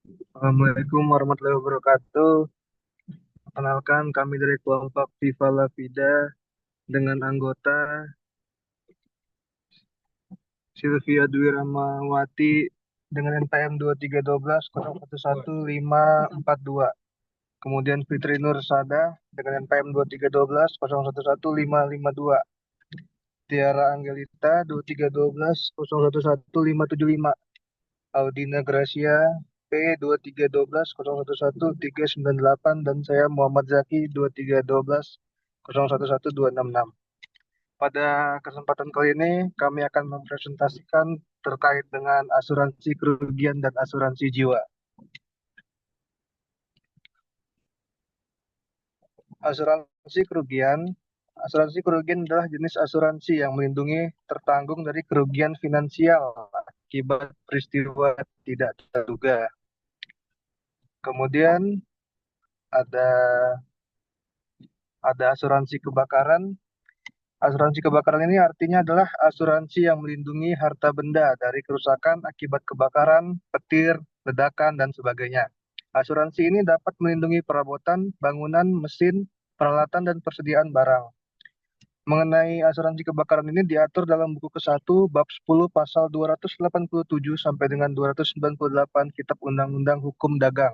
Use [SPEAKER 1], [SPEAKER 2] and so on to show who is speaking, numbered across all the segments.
[SPEAKER 1] Assalamualaikum warahmatullahi wabarakatuh. Perkenalkan kami dari kelompok Viva La Vida dengan anggota Sylvia Dwi Ramawati dengan NPM 23120111542. Kemudian Fitri Nur Sada dengan NPM 23120111552. Tiara Angelita 23120111575. Audina Gracia P 23120111398 dan saya Muhammad Zaki 23120112666. Pada kesempatan kali ini kami akan mempresentasikan terkait dengan asuransi kerugian dan asuransi jiwa. Asuransi kerugian Asuransi kerugian adalah jenis asuransi yang melindungi tertanggung dari kerugian finansial akibat peristiwa tidak terduga. Kemudian ada asuransi kebakaran. Asuransi kebakaran ini artinya adalah asuransi yang melindungi harta benda dari kerusakan akibat kebakaran, petir, ledakan, dan sebagainya. Asuransi ini dapat melindungi perabotan, bangunan, mesin, peralatan, dan persediaan barang. Mengenai asuransi kebakaran ini diatur dalam buku ke-1 bab 10 pasal 287 sampai dengan 298 Kitab Undang-Undang Hukum Dagang.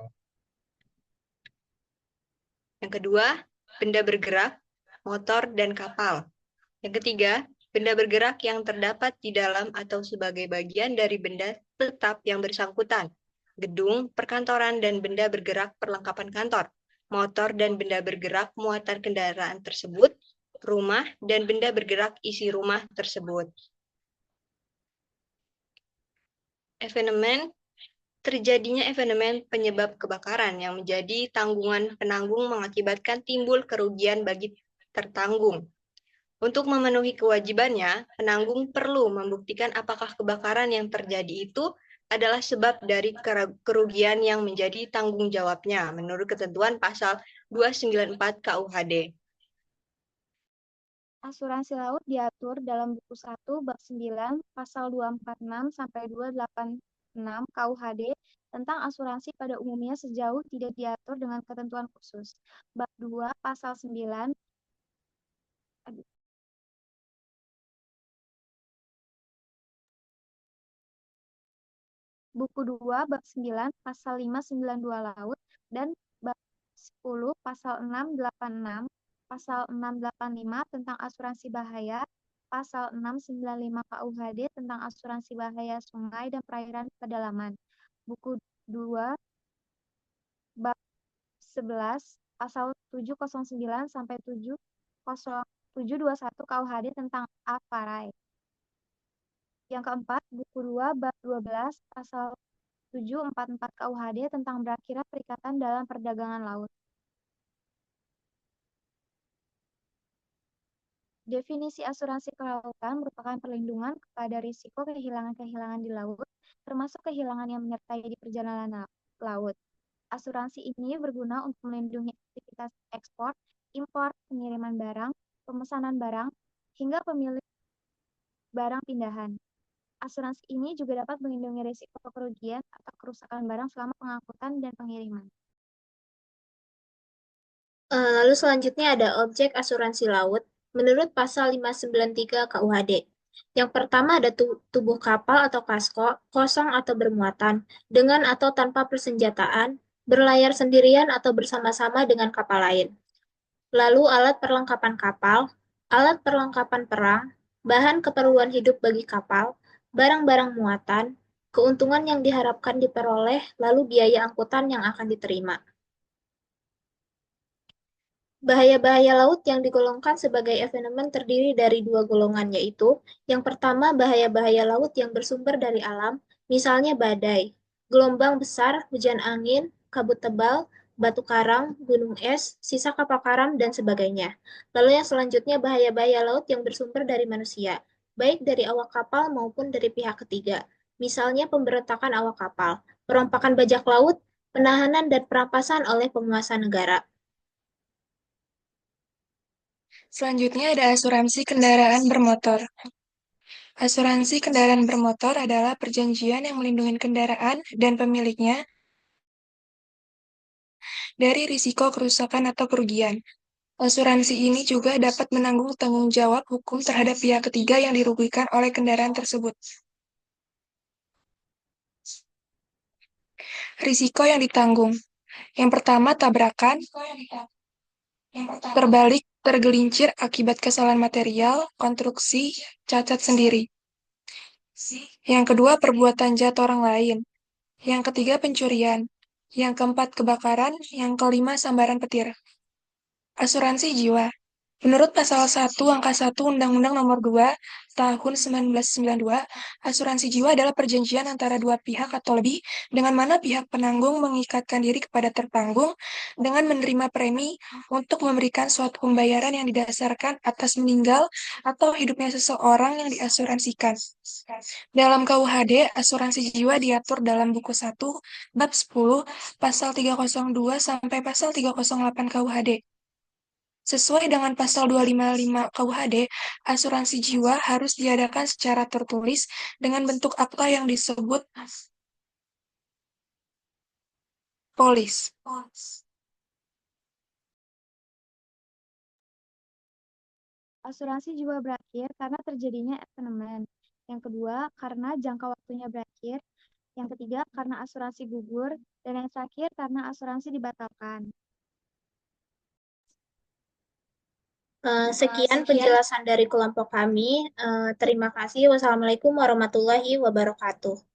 [SPEAKER 2] Yang kedua, benda bergerak, motor, dan kapal. Yang ketiga, benda bergerak yang terdapat di dalam atau sebagai bagian dari benda tetap yang bersangkutan. Gedung, perkantoran, dan benda bergerak perlengkapan kantor. Motor dan benda bergerak muatan kendaraan tersebut. Rumah dan benda bergerak isi rumah tersebut. Terjadinya evenement penyebab kebakaran yang menjadi tanggungan penanggung mengakibatkan timbul kerugian bagi tertanggung. Untuk memenuhi kewajibannya, penanggung perlu membuktikan apakah kebakaran yang terjadi itu adalah sebab dari kerugian yang menjadi tanggung jawabnya menurut ketentuan pasal 294 KUHD.
[SPEAKER 3] Asuransi laut diatur dalam buku 1 bab 9 pasal 246 sampai 286 KUHD tentang asuransi pada umumnya sejauh tidak diatur dengan ketentuan khusus. Bab 2 pasal 9 Buku 2 bab 9 pasal 592 laut dan bab 10 pasal 686 pasal 685 tentang asuransi bahaya, pasal 695 KUHD tentang asuransi bahaya sungai dan perairan pedalaman. Buku 2 bab 11 pasal 709 sampai 721 KUHD tentang Avarai. Yang keempat, buku 2 bab 12 pasal 744 KUHD tentang berakhirnya perikatan dalam perdagangan laut. Definisi asuransi kelautan merupakan perlindungan kepada risiko kehilangan-kehilangan di laut, termasuk kehilangan yang menyertai di perjalanan laut. Asuransi ini berguna untuk melindungi aktivitas ekspor, impor, pengiriman barang, pemesanan barang, hingga pemilik barang pindahan. Asuransi ini juga dapat melindungi risiko kerugian atau kerusakan barang selama pengangkutan dan pengiriman.
[SPEAKER 4] Lalu selanjutnya ada objek asuransi laut menurut pasal 593 KUHD. Yang pertama ada tubuh kapal atau kasko, kosong atau bermuatan, dengan atau tanpa persenjataan, berlayar sendirian atau bersama-sama dengan kapal lain. Lalu alat perlengkapan kapal, alat perlengkapan perang, bahan keperluan hidup bagi kapal, barang-barang muatan, keuntungan yang diharapkan diperoleh, lalu biaya angkutan yang akan diterima. Bahaya-bahaya laut yang digolongkan sebagai evenement terdiri dari dua golongan, yaitu yang pertama bahaya-bahaya laut yang bersumber dari alam, misalnya badai, gelombang besar, hujan angin, kabut tebal, batu karang, gunung es, sisa kapal karam, dan sebagainya. Lalu yang selanjutnya bahaya-bahaya laut yang bersumber dari manusia, baik dari awak kapal maupun dari pihak ketiga, misalnya pemberontakan awak kapal, perompakan bajak laut, penahanan dan perampasan oleh penguasa negara.
[SPEAKER 5] Selanjutnya ada asuransi kendaraan bermotor. Asuransi kendaraan bermotor adalah perjanjian yang melindungi kendaraan dan pemiliknya dari risiko kerusakan atau kerugian. Asuransi ini juga dapat menanggung tanggung jawab hukum terhadap pihak ketiga yang dirugikan oleh kendaraan tersebut. Risiko yang ditanggung. Yang pertama, tabrakan, terbalik, tergelincir akibat kesalahan material, konstruksi, cacat sendiri. Yang kedua, perbuatan jahat orang lain. Yang ketiga, pencurian. Yang keempat, kebakaran. Yang kelima, sambaran petir. Asuransi jiwa. Menurut pasal 1 angka 1 Undang-Undang Nomor 2 Tahun 1992, asuransi jiwa adalah perjanjian antara dua pihak atau lebih, dengan mana pihak penanggung mengikatkan diri kepada tertanggung dengan menerima premi untuk memberikan suatu pembayaran yang didasarkan atas meninggal atau hidupnya seseorang yang diasuransikan. Dalam KUHD, asuransi jiwa diatur dalam buku 1, bab 10, pasal 302 sampai pasal 308 KUHD. Sesuai dengan pasal 255 KUHD, asuransi jiwa harus diadakan secara tertulis dengan bentuk akta yang disebut polis.
[SPEAKER 3] Asuransi jiwa berakhir karena terjadinya evenement. Yang kedua, karena jangka waktunya berakhir. Yang ketiga, karena asuransi gugur. Dan yang terakhir, karena asuransi dibatalkan.
[SPEAKER 4] Sekian penjelasan dari kelompok kami. Terima kasih. Wassalamualaikum warahmatullahi wabarakatuh.